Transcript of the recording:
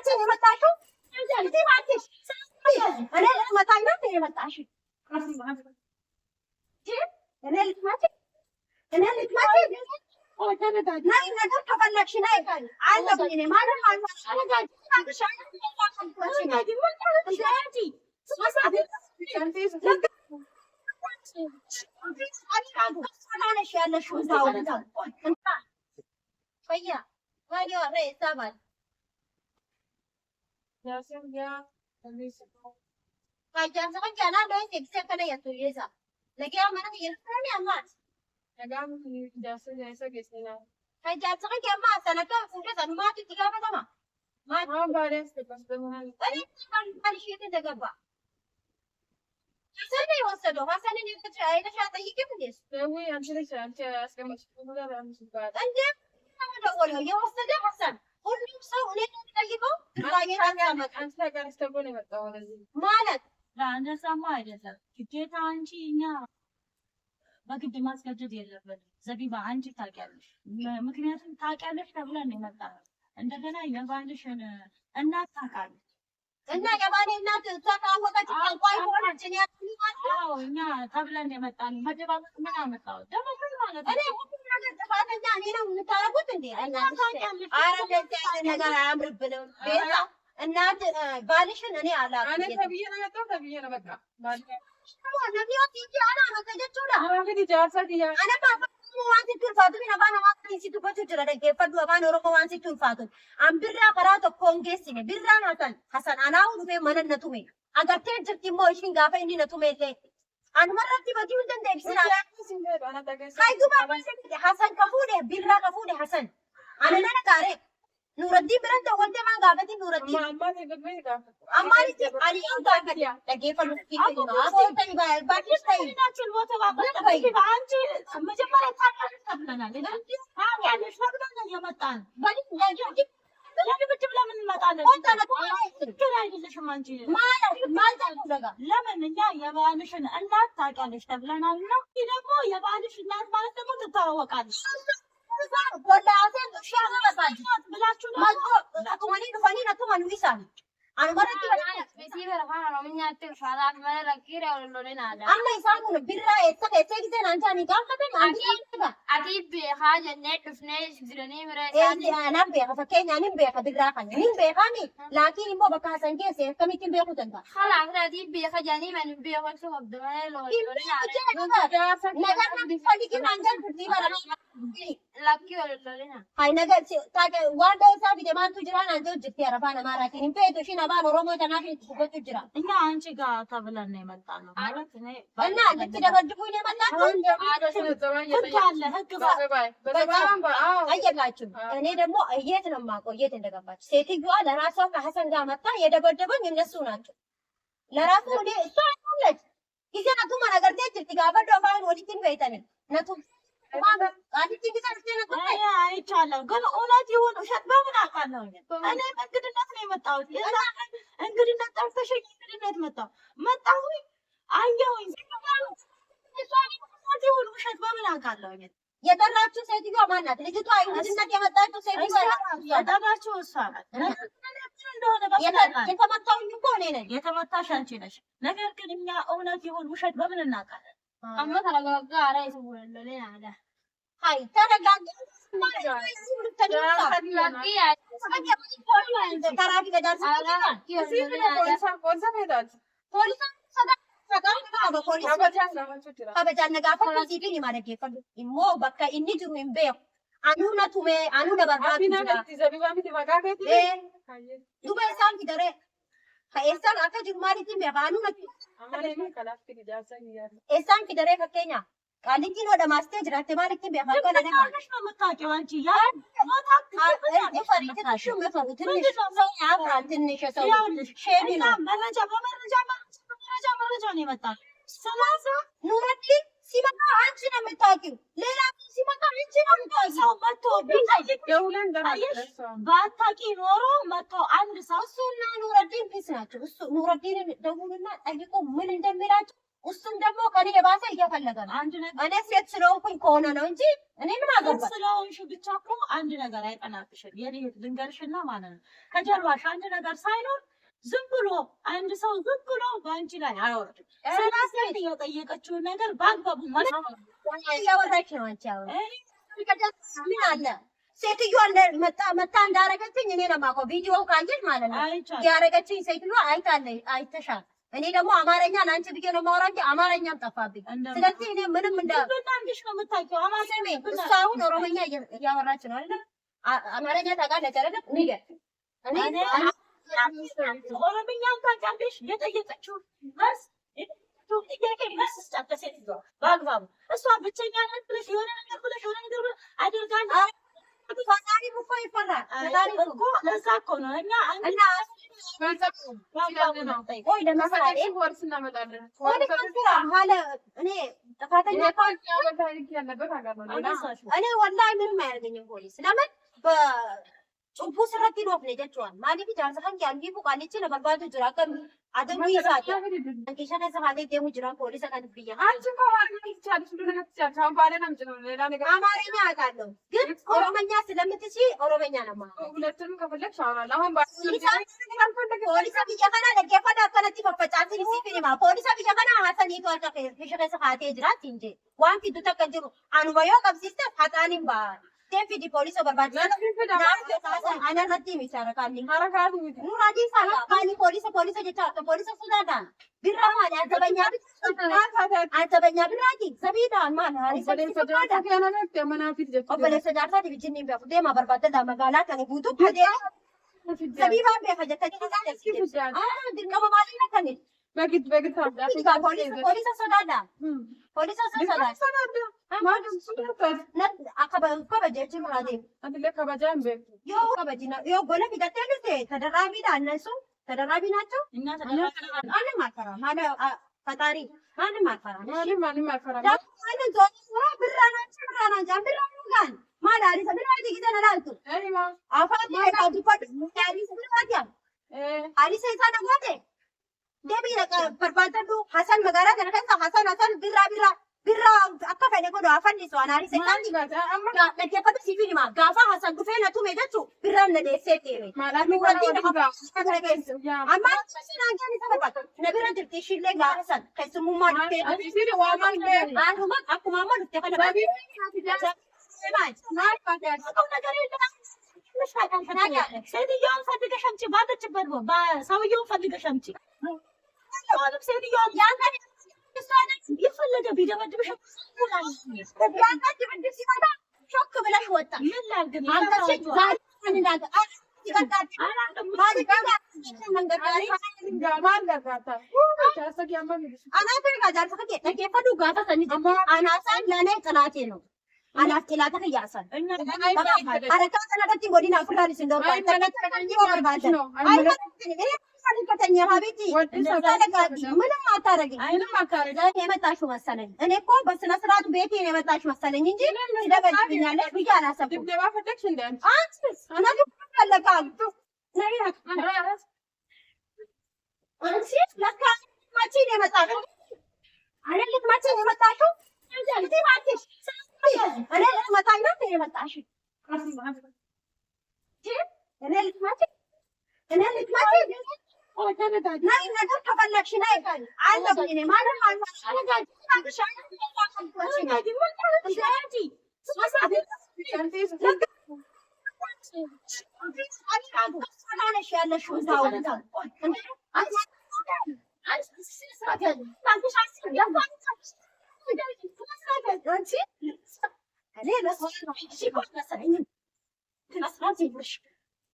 ልትመጪኝ የመጣሽው? እንዴ እባክሽ እኔ ልትመታኝ ነው የመጣሽው? እኔ ልትመጪኝ ናይ ነገር ከፈለግሽ ናይ አለብኝ እኔ ማንም ያለሽው እዛው ፈያ ወዲያ ይሳባል Jangan jangan doang bisa kena ya tuh ya. Lagi yang mana ya? Ini amat. Jangan jasa kesana. Jangan kiamat. Sana tuh sudah sana mati tiga apa sama? Mati. Baris lepas bangunan. Ini sih jaga pak. Sana ya wasa doh. Sana ni kita cari ada siapa hikim dia. Dewi anjir saya sekarang sepuluh dah sudah. Anjir, kamu dah boleh. Ya wasa deh Hasan. ሁሉም ሰው እኔ ነው የሚጠይቀው አንተ ጋር ስተጎን የመጣው ለዚህ ማለት ለአንደሳማ አይደለም ግዴታ አንቺ እኛ በግድ ማስገደድ የለብንም ዘቢባ አንቺ ታውቂያለሽ ምክንያቱም ታውቂያለሽ ተብለን ነው የመጣው እንደገና የባልሽን እናት ታውቃለች እና የባሌ እናት ታውቃለች ታውቋይ ሆነች እኔ ያለው እኛ ተብለን ነው የመጣን መደባበቅ ምን አመጣው ደግሞ ምን ማለት እኔ ጥፋተኛ እኔ ነው የምታረጉት እንዴ? እናት አረ እንደዚህ አይነት ነገር አያምርብንም። ቤታ እናት ባልሽን እኔ አላውቅም። እኔ ተብዬ ነው የመጣው ተብዬ ነው በቃ ባልሽ ነቢያት ይያና መከጀቹላ አሁን ጃርሳ ዲያ አነ ባባ ዋንሲ ቱልፋቱ ቢና ባና ዋንሲ ቱልፋቱ ጅራ ደገ ፈዱ ባና ኦሮሞ ዋንሲ ቱልፋቱ አምብራ ቀራቶ ኮንጌሲኔ ቢራን ሐሰን አናው ዱፌ መነነቱሜ አገርቴ ጅርቲ ሞሽን ጋፈ እንዲ ነቱሜ አንመረቲ በዲው እንደንደ ይስራ ካይዱማ ሐሰን ከፉደ ቢራ ከፉደ ሐሰን አነና ጋሬ ኑረዲ ብረንተ ወንደ ማን ጋፈቲ ኑረዲ አማኒ አሊው ታከዲያ ለጌፈሉ ፊት ነው አቦተኝ ባዲስ ታይ ናችን ወተ ባባታ አንቺ መጀመሪያ ታቃሽ ተብለናል አሁን ያለሽ ፈቅደን የመጣን ባዲ ለጅ ለምን ብትብላ ምን እንመጣለን ግን አይደለሽም አንቺ ማለት ደጋ ለምን እኛ የባልሽን እናት ታውቂያለሽ ተብለናል ነው ደግሞ የባልሽ እናት ማለት ደግሞ ትታወቃለሽ ወላሂ ሻማ ባባጂ ብላችሁ ነው አጥወኒ ፈኒ ነቱማን ዊሳን አንበረቲ በሲበረ ፋና ነው ምኛት ሻላት ማለት ለኪራ ወለሎኔና አዳ አማ ይሳሙ ቢራ የተከ የተግዘን አንታኒ ጋፈተን አዲብ ሀጀ ነጥፍኔ ዝረኔ ምረ አና በያ ፈከኛ ኒም በያ ቢራ ካኝ ኒም በያ ካኒ ላኪን ሞ በካ ሰንኬ ሴ ከሚቲም በያ ኩተንታ خلاص አዲብ በያ ከጃኒ ማን በያ ወጥቶ ወብደማለ ለሎኔና አዳ ነገር ቢፈልጊን አንጀን ቢበራ ላኪ ወለሎኔና ሃይ ነገር ታገ ዋንዳ ሳቢ ደማንቱ ጅራን አንጆ ጅቲ አረፋና ማራኪን ቤቱ ሺ ባን ኦሮሞ ተናፊ ትጎት ይጅራ እኛ አንቺ ጋር ተብለን ነው የመጣነው ማለት እኔ እና ልትደበድቡኝ ነው የመጣችው አየላችሁ እኔ ደግሞ እየት ነው የማውቀው የት እንደገባች ሴትዮዋ ለራሷ ከሐሰን ጋር መጣ የደበደበኝ እነሱ ናቸው ለራሱ እኔ እሷ አይደለች ይዘናቱ ማናገር ተጭ ጋበዶ ባን ወዲቲን በይተን ነቱ አዲቲ ግዛርተነ አይቻለሁ ግን እውነት ይሁን ውሸት በምን አውቃለሁ እኔ እንግድነት ነው የመጣሁት እንግድነት ጠርተሽኝ እንግድነት መጣሁ አየሁኝ ይሁን ውሸት በምን አውቃለሁ የጠራችሁ ሴትዮዋ ማን ናት ልጅቷ እንግድነት የመጣችው ሴትዮዋ የጠራችሁ እሷ ናት እንደሆነ የተመታሁኝ እኮ እኔ ነኝ የተመታሽ አንቺ ነሽ ነገር ግን እኛ እውነት ይሁን ውሸት በምን እናውቃለን አማ ተረጋጋ አራይቱ ወለለ ያለ ሃይ ተረጋጋ Esan akka jummaaritti meeqaanu natti esan fidare fakkeenya qaalitiin wada maastee jiraatte maalitti meeqaan kana nama ነው የምታውቂው አንቺ ያ ፈሪት ትሽም ፈሪት ትንሽ ሰው ያፍራል ትንሽ ሰው ሼሪ ነው መረጃ ነው የመጣው ሰላሳ ኑረዲ ሲመጣ አንቺ ነው የምታውቂው ሌላ ሲመጣ አንቺ ነው የምታውቂው ሰው መጥቶ ቢጠይቀው ባታውቂ ኖሮ መጥቶ አንድ ሰው እሱና ኑረዲን ፒስ ናቸው እሱ ኑረዲን ደውልና ጠይቆ ምን እንደሚላቸው እሱም ደግሞ ከኔ የባሰ እየፈለገ ነው። አንድ ነገር እኔ ሴት ስለሆንኩኝ ከሆነ ነው እንጂ እኔ ምን አገባኝ? ስለሆንሽ ብቻ እኮ አንድ ነገር አይቀናብሽም። የኔ ልንገርሽና ማለት ነው ከጀርባሽ አንድ ነገር ሳይኖር ዝም ብሎ አንድ ሰው ዝም ብሎ በአንቺ ላይ አይወርድም። ስለዚህ የጠየቀችውን ነገር በአግባቡ እያወራች ነው። አንቺ አሁን ምን አለ ሴትዮዋ መታ እንዳረገችኝ እኔ ነው የማውቀው። ቪዲዮውን ካየሽ ማለት ነው ያረገችኝ ሴትዮዋ አይተሻል። እኔ ደግሞ አማርኛ ለአንቺ ብዬ ነው የማወራው እንጂ አማርኛም ጠፋብኝ። ስለዚህ እኔ ምንም እንዳንቺ ነው የምታውቂው። አማርኛ እሷ አሁን ኦሮሞኛ እያወራች ነው አይደል? አማርኛ ታውቃለች አይደል? ንገር እኔ ኦሮሞኛም ታውቂያለሽ። የጠየቀችው መልስ ጥያቄ መልስ ስጫት ሴትዮዋ በአግባቡ። እሷ ብቸኛ ናት ብለሽ የሆነ ነገር ብለሽ የሆነ ነገር አድርጋለች። ፈጣሪ እኮ ይፈራል። ፈጣሪ እኮ ለዛ እኮ ነው እኛ እኔ ወላሂ ምንም አያደርገኝም ፖሊስ። ለምን በጭቡ ስረት ይኖፍ ነው ጀችዋል ማሊፍ ጃርሰን ያንዲ ቡቃሊች ለበርባቱ ጅራ ከ አደሙ ይሳታ አንከሻነ ሰሃቴ ደሙ ጅራ ፖሊስ አቀንብኛ አንቺ ኮዋሪ ይቻልሽ እንደሆነ ተቻቻው ባለናም ጅራ ሌላ ነገር አማርኛ አውቃለሁ ግን ኦሮሞኛ ስለምትቺ ኦሮሞኛ ነው ማለት ሁለቱንም ከፈለግሽ አወራለሁ። አሁን ፖሊስ ቢጀከና ለገፈዳ ከነቲ ፈፈጫት ሲፊኒማ ፖሊስ ቢጀከና ሀሰን ይቷል ከፈሸከ ሰሃቴ ጅራት እንጂ ዋን ፊቱ ተከጅሩ አንወዮ ቀብሲስተ ፈጣኒም ባ Devi polisi berbaju. Anak nanti bicara kami. Nuradi sana kali polisi aja cakap polisi sudah ada. Birama ada banyak berarti. Sebidan mana? Polisi ada. Polisi sejarah tadi begini berapa dia mah berbatu dalam galak yang butuh ada. Sebidan berapa jadi tadi kita. Di nama mana kan ni? Bagi polisi sudah ada. Polisi sudah ada. Kabaja murade. Adile kabaja ambe. Yo kabajina. Yo bola kita telute. Tadarabi dah nasu. Tadarabi nacho. Ana makara. Mana fatari. Mana makara. Mana makara. Mana zona. Birana birana kan. Mana hari sebenarnya kita nalal tu. Apa dia kau dapat hari sebenarnya? Hari saya sana buat. Dia bilang perbatasan tu Hasan Magara kan Hasan birra akka fene ko afan ni so anari se tanti amma na ke pata sifi ni ma gafa Hasan ku fena tu me datu birra na de sete mala mi wadi amma sina gani sa bata na birra dirti shille ga Hasan kaisu mu ma te sire wa ma be anu ma aku mama te kana babi na ka ta ko na gari مش حاجه سيدي يوم فدك شمتي بعد تبرو با سوي يوم فدك شمتي انا سيدي يوم يا انا يفلق بيدبدبش يا انت بدك سيده شوك بلاش وطا يلا انت شيء زاد انا ከተኛ ሀቢቲ ምንም አታረጊ የመጣሽው መሰለኝ። እኔ እኮ በስነ ስርዓቱ ቤቴ ነው የመጣሽው መሰለኝ እንጂ ትደበድብኛለሽ ብዬ አላሰብኩም። ድብደባ ፈለግሽ እንደ አንቺስ እኔ ፈለጋል አንቺ ለካ ማቺ ነው የመጣሽው አይደል? ማቺ ነው የመጣሽው እንዴ? ማቺ እኔ ልትመታኝ ነው የመጣሽው? እኔ ልትመጪ ናይ ነገር ከፈለግሽ ናይ አለብኝ እኔ ማንም አልፈልግም።